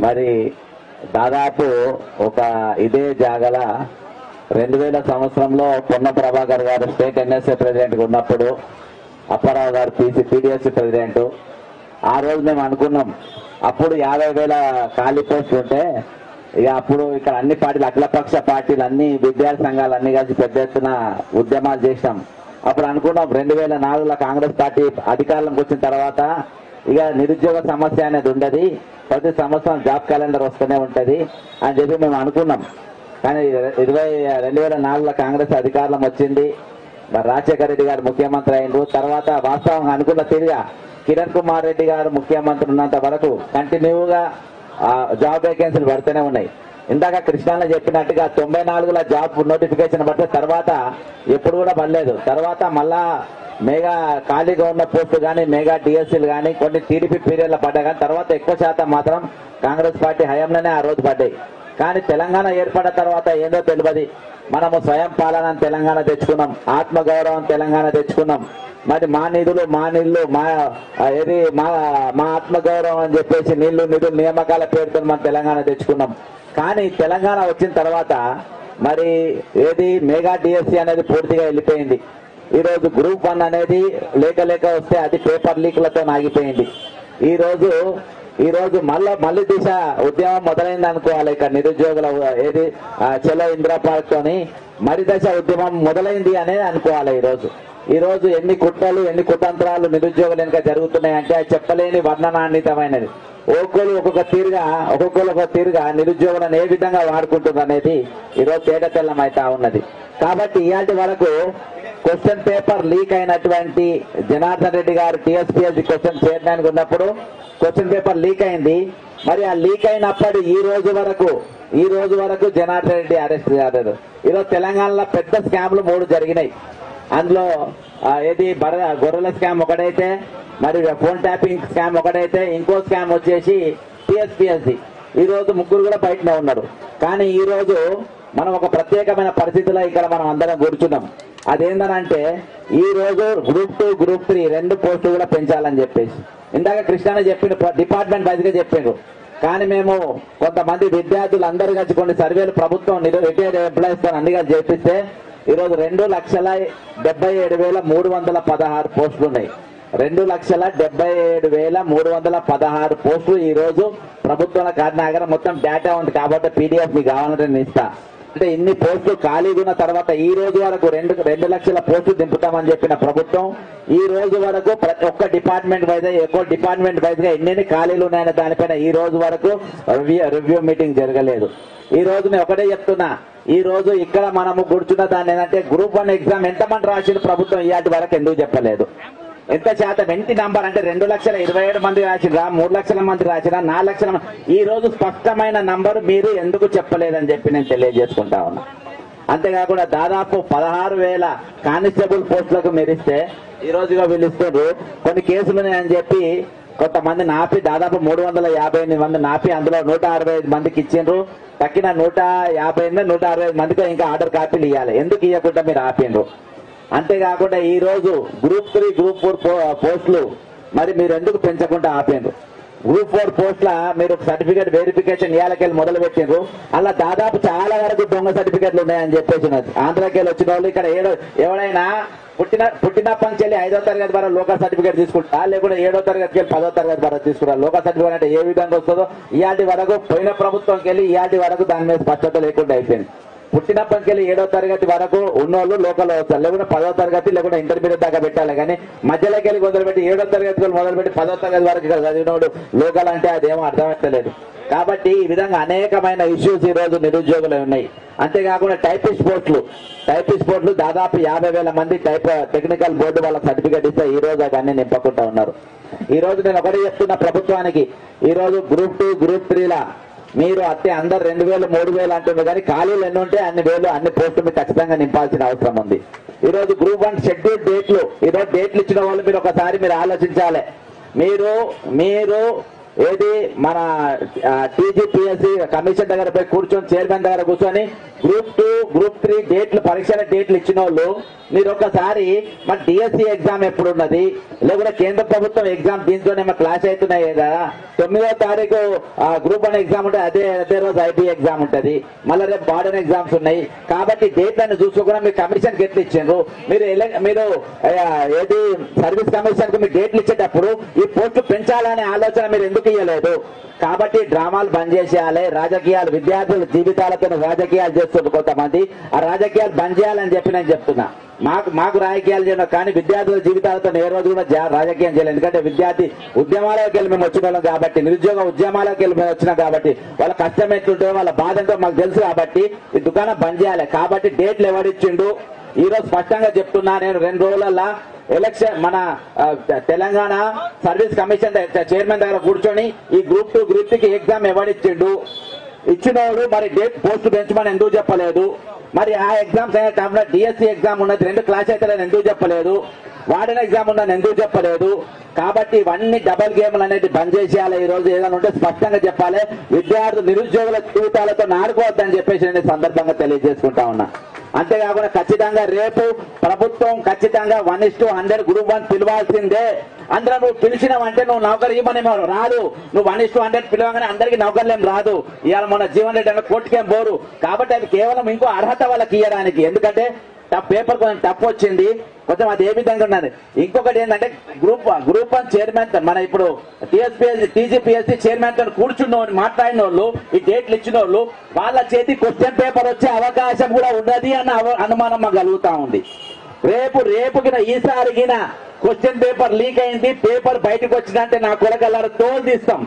మరి దాదాపు ఒక ఇదే జాగల 2000 సంవత్సరంలో పొన్న ప్రభాకర్ గారు స్టేట్ ఎన్ఎస్ఏ ప్రెసిడెంట్గా ఉన్నప్పుడు అప్పారావు గారు పీడీఎస్సీ ప్రెసిడెంట్. ఆ రోజు మేము అనుకున్నాం, అప్పుడు 50,000 ఖాళీ పోస్టులు ఉంటే ఇక అప్పుడు ఇక్కడ అన్ని పార్టీలు, అఖిలపక్ష పార్టీలు, అన్ని విద్యార్థి సంఘాలు అన్ని కలిసి పెద్ద ఎత్తున ఉద్యమాలు చేసినాం. అప్పుడు అనుకున్నాం 2004లో కాంగ్రెస్ పార్టీ అధికారంలోకి వచ్చిన తర్వాత ఇక నిరుద్యోగ సమస్య అనేది ఉండదు, ప్రతి సంవత్సరం జాబ్ క్యాలెండర్ వస్తూనే ఉంటది అని చెప్పి మేము అనుకున్నాం. కానీ 2004లో కాంగ్రెస్ అధికారం వచ్చింది. మరి రాజశేఖర రెడ్డి గారు ముఖ్యమంత్రి అయినరు. తర్వాత వాస్తవంగా అనుకున్న తీరుగా కిరణ్ కుమార్ రెడ్డి గారు ముఖ్యమంత్రి ఉన్నంత వరకు కంటిన్యూగా జాబ్ వేకెన్సీలు పడుతూనే ఉన్నాయి. ఇందాక కృష్ణాలో చెప్పినట్టుగా 94లో జాబ్ నోటిఫికేషన్ పడితే తర్వాత ఎప్పుడు కూడా పడలేదు. తర్వాత మళ్ళా మెగా ఖాళీగా ఉన్న పోస్టు కానీ మెగా డిఎస్సీలు కానీ కొన్ని టీడీపీ పీరియడ్లో పడ్డాయి. కానీ తర్వాత ఎక్కువ శాతం మాత్రం కాంగ్రెస్ పార్టీ హయాంలోనే ఆ రోజు పడ్డాయి. కానీ తెలంగాణ ఏర్పడిన తర్వాత ఏందో తెలియదు, మనము స్వయం పాలన తెలంగాణ తెచ్చుకున్నాం, ఆత్మగౌరవం తెలంగాణ తెచ్చుకున్నాం. మరి మా నిధులు మా నీళ్లు మా ఆత్మగౌరవం అని చెప్పేసి నీళ్లు నిధులు నియామకాల పేరుతో మనం తెలంగాణ తెచ్చుకున్నాం. కానీ తెలంగాణ వచ్చిన తర్వాత మరి మెగా డిఎస్సీ అనేది పూర్తిగా వెళ్ళిపోయింది. ఈరోజు గ్రూప్ 1 అనేది లేక వస్తే అది పేపర్ లీక్లతో ఆగిపోయింది. ఈ రోజు మళ్ళీ దిశ ఉద్యమం మొదలైంది అనుకోవాలి. ఇక్కడ నిరుద్యోగుల చలో ఇందిరా పార్క్ తోని మరి దశ ఉద్యమం మొదలైంది అనేది అనుకోవాలి. ఈ రోజు ఎన్ని కుట్రలు ఎన్ని కుతంత్రాలు నిరుద్యోగులు వెనుక జరుగుతున్నాయంటే అది చెప్పలేని వర్ణనాన్వితమైనది. ఒక్కొక్కరు ఒక్కొక్క తీరుగా నిరుద్యోగులను ఏ విధంగా వాడుకుంటుంది అనేది ఈరోజు తేట తెల్లం అవుతా ఉన్నది. కాబట్టి ఇలాంటి వరకు క్వశ్చన్ పేపర్ లీక్ అయినటువంటి జనార్దన్ రెడ్డి గారు టీఎస్పీఎస్సీ క్వశ్చన్ చేయడానికి ఉన్నప్పుడు క్వశ్చన్ పేపర్ లీక్ అయింది. మరి ఆ లీక్ అయినప్పుడు ఈ రోజు వరకు జనార్దన్ రెడ్డి అరెస్ట్ కాలేదు. ఈరోజు తెలంగాణలో పెద్ద స్కామ్లు 3 జరిగినాయి. అందులో గొర్రెల స్కామ్ ఒకటైతే, మరి ఫోన్ ట్యాపింగ్ స్కామ్ ఒకటైతే, ఇంకో స్కామ్ వచ్చేసి టీఎస్పీఎస్సీ. ఈ రోజు 3 కూడా బయటనే ఉన్నారు. కానీ ఈ రోజు మనం ఒక ప్రత్యేకమైన పరిస్థితిలో ఇక్కడ మనం అందరం కూర్చున్నాం. అదేంటనంటే ఈ రోజు గ్రూప్ 2 గ్రూప్ 3 2 పోస్టులు కూడా పెంచాలని చెప్పేసి ఇందాక కృష్ణ చెప్పిన డిపార్ట్మెంట్ వైజ్ గా చెప్పారు. కానీ మేము కొంతమంది విద్యార్థులు అందరూ కలిసి కొన్ని సర్వేలు ప్రభుత్వం రిటైర్డ్ ఎంప్లాయీస్ తో అన్ని కలిసి చేపిస్తే ఈరోజు 2,77,316 పోస్టులు ఉన్నాయి. 2,77,316 పోస్టులు ఈ రోజు ప్రభుత్వంలో కారణాగర మొత్తం డేటా ఉంది కాబట్టి పీడిఎఫ్ మీకు కావాలంటే నేను ఇస్తా. అంటే ఇన్ని పోస్టులు ఖాళీగా ఉన్న తర్వాత ఈ రోజు వరకు 2 లక్షల పోస్టులు దింపుతామని చెప్పిన ప్రభుత్వం ఈ రోజు వరకు ప్రతి ఒక్క డిపార్ట్మెంట్ వైజ్ గా ఎన్ని ఖాళీలు ఉన్నాయనే దానిపైన ఈ రోజు వరకు రివ్యూ మీటింగ్ జరగలేదు. ఈ రోజు నేను ఒకటే చెప్తున్నా, ఈ రోజు ఇక్కడ మనము కూర్చున్న దాన్ని ఏంటంటే గ్రూప్ 1 ఎగ్జామ్ ఎంతమంది రాసిన ప్రభుత్వం ఇవాటి వరకు ఎందుకు చెప్పలేదు? ఎంత శాతం ఎంటి నంబర్ అంటే 2,27,000 మంది రాసిరా, 3 లక్షల మంది రాసిరా, 4 లక్షల మంది, ఈ రోజు స్పష్టమైన నంబర్ మీరు ఎందుకు చెప్పలేదని చెప్పి నేను తెలియజేసుకుంటా ఉన్నా. అంతేకాకుండా దాదాపు 16,000 కానిస్టేబుల్ పోస్టులకు మెరిస్తే ఈ రోజుగా వీళ్ళు ఇస్తారు. కొన్ని కేసులు ఉన్నాయని చెప్పి కొంతమంది నాపి దాదాపు 358 మంది నాపి అందులో 165 మందికి ఇచ్చిండ్రు. తక్కిన 165 మందికి ఇంకా ఆర్డర్ కాపీలు ఇవ్వాలి. ఎందుకు ఇవ్వకుండా మీరు ఆపిండ్రు? అంతేకాకుండా ఈ రోజు గ్రూప్ 3 గ్రూప్ 4 పోస్టులు మరి మీరు ఎందుకు పెంచకుండా ఆపిండ్రు? గ్రూప్ 4 పోస్టుల మీరు సర్టిఫికేట్ వెరిఫికేషన్ ఇయాలకెళ్ళి మొదలు పెట్టిండ్రు. అలా దాదాపు చాలా వరకు దొంగ సర్టిఫికేట్లు ఉన్నాయని చెప్పేసి ఆంధ్రాకెళ్ళి వచ్చిన వాళ్ళు ఇక్కడ ఎవరైనా పుట్టినప్పటి నుంచి 5వ తరగతి వరకు లోకల్ సర్టిఫికేట్ తీసుకుంటా, లేకుంటే 7వ తరగతికి వెళ్ళి 10వ తరగతి వరకు తీసుకుంటారు. లోకల్ సర్టిఫికేట్ అంటే ఏ విధంగా వస్తుందో ఇయాటి వరకు పోయిన ప్రభుత్వంకి వెళ్ళి ఇయాటి వరకు దాని మీద స్పష్టత లేకుండా అయిపోయింది. పుట్టినప్పటికి వెళ్ళి 7వ తరగతి వరకు ఉన్నోళ్ళు లోకల్ వస్తారు, లేకుంటే 10వ తరగతి లేకుంటే ఇంటర్మీడియట్ దాకా పెట్టాలి. కానీ మధ్యలోకి వెళ్ళి మొదలుపెట్టి 7వ తరగతి మొదలుపెట్టి 10వ తరగతి వరకు ఇక్కడ చదివినోడు లోకల్ అంటే అదేమో అర్థమవుతలేదు. కాబట్టి ఈ విధంగా అనేకమైన ఇష్యూస్ ఈ రోజు నిరుద్యోగులు ఉన్నాయి. అంతేకాకుండా టైపిస్ట్ పోస్టులు దాదాపు 50,000 మంది టెక్నికల్ బోర్డు వాళ్ళ సర్టిఫికేట్ ఇస్తే ఈ రోజు అవన్నీ నింపకుండా ఉన్నారు. ఈ రోజు నేను ఒకటి చెప్తున్న ప్రభుత్వానికి, ఈ రోజు గ్రూప్ 2 గ్రూప్ 3లా మీరు అందరు 2,000 3,000 అంటున్నారు. కానీ ఖాళీలు ఎన్ని ఉంటే అన్ని పోస్టులు ఖచ్చితంగా నింపాల్సిన అవసరం ఉంది. ఈ రోజు గ్రూప్ 1 షెడ్యూల్ డేట్లు, ఈ రోజు డేట్లు ఇచ్చిన వాళ్ళు మీరు ఒకసారి ఆలోచించాలి. మీరు ఏది మన టీజీపీఎస్సీ కమిషన్ దగ్గర పోయి కూర్చొని చైర్మన్ దగ్గర కూర్చొని గ్రూప్ 2 గ్రూప్ 3 డేట్లు పరీక్షల డేట్లు ఇచ్చిన వాళ్ళు మీరు ఒకసారి మన డిఎస్సి ఎగ్జామ్ ఎప్పుడు ఉన్నది, లేకుంటే కేంద్ర ప్రభుత్వం ఎగ్జామ్ దీంతోనే మన క్లాస్ అవుతున్నాయి కదా. 9వ తారీఖు గ్రూప్ 1 ఎగ్జామ్ ఉంటుంది, అదే రోజు ఐబీ ఎగ్జామ్ ఉంటుంది, మళ్ళీ రేపు మోడర్న్ ఎగ్జామ్స్ ఉన్నాయి. కాబట్టి డేట్లను చూసుకోకుండా మీరు కమిషన్కి ఎట్లు ఇచ్చిండ్రు. మీరు ఏది సర్వీస్ కమిషన్ కు మీరు డేట్లు ఇచ్చేటప్పుడు ఈ పోస్టులు పెంచాలనే ఆలోచన మీరు ఎందుకు ఇవ్వలేదు? కాబట్టి డ్రామాలు బంద్ చేసేయాలి. రాజకీయాలు విద్యార్థుల జీవితాలతో రాజకీయాలు చేస్తున్నారు కొంతమంది. ఆ రాజకీయాలు బంద్ చేయాలని చెప్పి నేను చెప్తున్నా. మాకు రాజకీయాలు చేయడం, కానీ విద్యార్థుల జీవితాలతో ఏ రోజు కూడా రాజకీయం చేయలేదు. ఎందుకంటే విద్యార్థి ఉద్యమాలకు వెళ్ళి మేము వచ్చిన వాళ్ళం కాబట్టి, నిరుద్యోగ ఉద్యమాలకు వెళ్ళి మేము వచ్చినాం కాబట్టి, వాళ్ళ కష్టం ఎట్లుంటుందో వాళ్ళ బాధ ఎంతో మాకు తెలుసు. కాబట్టి ఈ దుకాణం బంద్ చేయాలి. కాబట్టి డేట్లు ఎవరిచ్చిండు ఈ రోజు స్పష్టంగా చెప్తున్నా. నేను 2 రోజులలో ఎలక్షన్ మన తెలంగాణ సర్వీస్ కమిషన్ చైర్మన్ దగ్గర కూర్చొని ఈ గ్రూప్ 2 గ్రూప్ 3 ఎగ్జామ్ ఎవరిచ్చిండు, ఇచ్చినోడు మరి డేట్ పోస్ట్ పెంచమని ఎందుకు చెప్పలేదు? మరి ఆ ఎగ్జామ్స్ అయిన టైంలో డిఎస్సి ఎగ్జామ్ ఉన్నది 2 క్లాస్ అయితే ఎందుకు చెప్పలేదు? వార్డెన్ ఎగ్జామ్ ఉన్నది ఎందుకు చెప్పలేదు? కాబట్టి ఇవన్నీ డబల్ గేమ్లు అనేది బంద్ చేసేయాలి. ఈ రోజు ఏదైనా ఉంటే స్పష్టంగా చెప్పాలి. విద్యార్థులు నిరుద్యోగుల జీవితాలతో నాడుకోవద్దని చెప్పేసి నేను సందర్భంగా తెలియజేసుకుంటా ఉన్నా. అంతేకాకుండా ఖచ్చితంగా రేపు ప్రభుత్వం ఖచ్చితంగా 1:100 గ్రూప్ 1 పిలవాల్సిందే. అందరూ నువ్వు పిలిచినావంటే నువ్వు నౌకరు ఇవ్వని రాదు. నువ్వు 1:100 పిలవగానే అందరికీ నౌకర్లేం రాదు. ఇవాళ మన జీవన్ రెడ్డి అన్న కోర్టుకేం పోరు. కాబట్టి అది కేవలం ఇంకో అర్హత వాళ్ళకి ఇవ్వడానికి. ఎందుకంటే పేపర్ కొంచెం తప్పు వచ్చింది, కొంచెం అది ఏ విధంగా ఉన్నది. ఇంకొకటి ఏంటంటే గ్రూప్ 1 చైర్మన్ మన ఇప్పుడు టీజీపీఎస్సీ చైర్మన్ తో కూర్చున్న మాట్లాడిన వాళ్ళు, ఈ డేట్లు ఇచ్చిన వాళ్ళు, వాళ్ళ చేతి క్వశ్చన్ పేపర్ వచ్చే అవకాశం కూడా ఉన్నది అన్న అనుమానం మాకు కలుగుతా ఉంది. రేపుకిన ఈసారికిన క్వశ్చన్ పేపర్ లీక్ అయింది, పేపర్ బయటకు వచ్చిందంటే నా కొలకల్లారు తోలు తీస్తాం.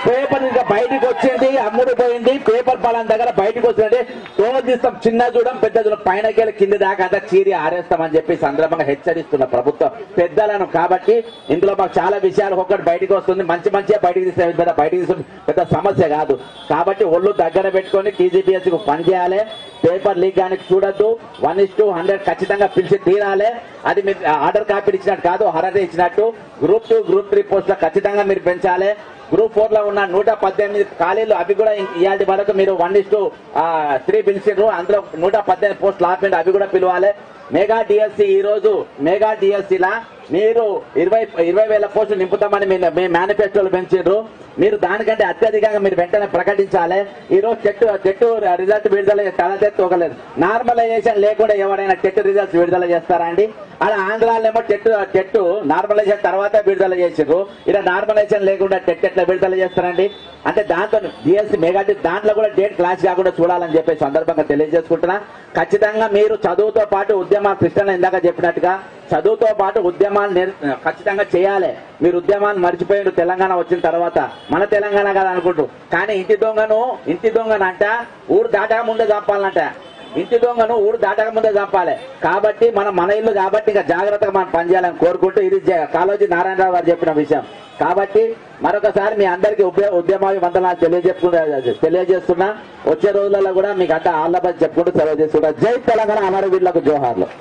పేపర్ ఇంకా బయటకు వచ్చింది, అమ్ముడు పోయింది, పేపర్ బలం దగ్గర బయటకు వచ్చిందంటే తోలు తీస్తాం. చిన్న చూడం పెద్ద చూడం పైనకెళ్ళి కింది దాకా అంతా చీరి ఆరేస్తామని చెప్పి సందర్భంగా హెచ్చరిస్తున్న ప్రభుత్వం పెద్దలను. కాబట్టి ఇందులో మాకు చాలా విషయాలు ఒక్కటి బయటకు వస్తుంది. మంచిగా బయటకు తీస్తే బయటకు తీసుకుంటే పెద్ద సమస్య కాదు. కాబట్టి ఒళ్ళు దగ్గర పెట్టుకొని టీజీపీఎస్సీకి పని చేయాలి. పేపర్ లీక్ కానీ చూడొద్దు. 1:100 ఖచ్చితంగా పిలిచి తీరాలి. అది మీరు ఆర్డర్ కాపీ ఇచ్చినట్టు కాదు, అర్హత ఇచ్చినట్టు. గ్రూప్ 2 గ్రూప్ 3 పోస్టులు ఖచ్చితంగా మీరు పెంచాలి. గ్రూప్ 4 లో ఉన్న 118 ఖాళీలు అవి కూడా ఇవాళ వరకు మీరు 1:3 పిలిచిండ్రు. అందులో 118 పోస్టులు ఆపండి, అవి కూడా పిలవాలి. మెగా డిఎస్సి ఈ రోజు మెగా డిఎస్సిలా మీరు 20,000 పోస్టులు నింపుతామని మీ మేనిఫెస్టోలు పెంచారు. మీరు దానికంటే అత్యధికంగా మీరు వెంటనే ప్రకటించాలి. ఈ రోజు టెట్ రిజల్ట్ విడుదల తలెత్తుకోలేదు. నార్మలైజేషన్ లేకుండా ఎవరైనా టెట్ రిజల్ట్స్ విడుదల చేస్తారా అండి? అలా ఆంధ్రాలో టెట్ నార్మలైజేషన్ తర్వాత విడుదల చేసారు. ఇలా నార్మలైజేషన్ లేకుండా టెట్ ఎట్లా విడుదల చేస్తారండి? అంటే దాంతో డిఎస్సి మెగా దాంట్లో కూడా డేట్ క్లాస్ కాకుండా చూడాలని చెప్పి సందర్భంగా తెలియజేసుకుంటున్నా. ఖచ్చితంగా మీరు చదువుతో పాటు ఉద్యమాలు కృష్ణ ఇందాక చెప్పినట్టుగా చదువుతో పాటు ఉద్యమాలు ఖచ్చితంగా చేయాలి. మీరు ఉద్యమాలు మర్చిపోయారు తెలంగాణ వచ్చిన తర్వాత. మన తెలంగాణ కాదు అనుకుంటూ, కానీ ఇంటి దొంగనంట ఊరు దాటక ముందే చంపాలంట. ఇంటి దొంగను ఊరు దాటక ముందే చంపాలి. కాబట్టి మన ఇల్లు కాబట్టి ఇంకా జాగ్రత్తగా మనం పనిచేయాలని కోరుకుంటూ, ఇది కాళోజీ నారాయణరావు గారు చెప్పిన విషయం. కాబట్టి మరొకసారి మీ అందరికీ వందనాలు తెలియజేస్తున్నా. వచ్చే రోజులలో కూడా మీకు అంతా ఆల్ ద బెస్ట్ చెప్పుకుంటూ సెలవు చేసుకుంటా. జై తెలంగాణ, అమరవీరులకు జోహార్లు.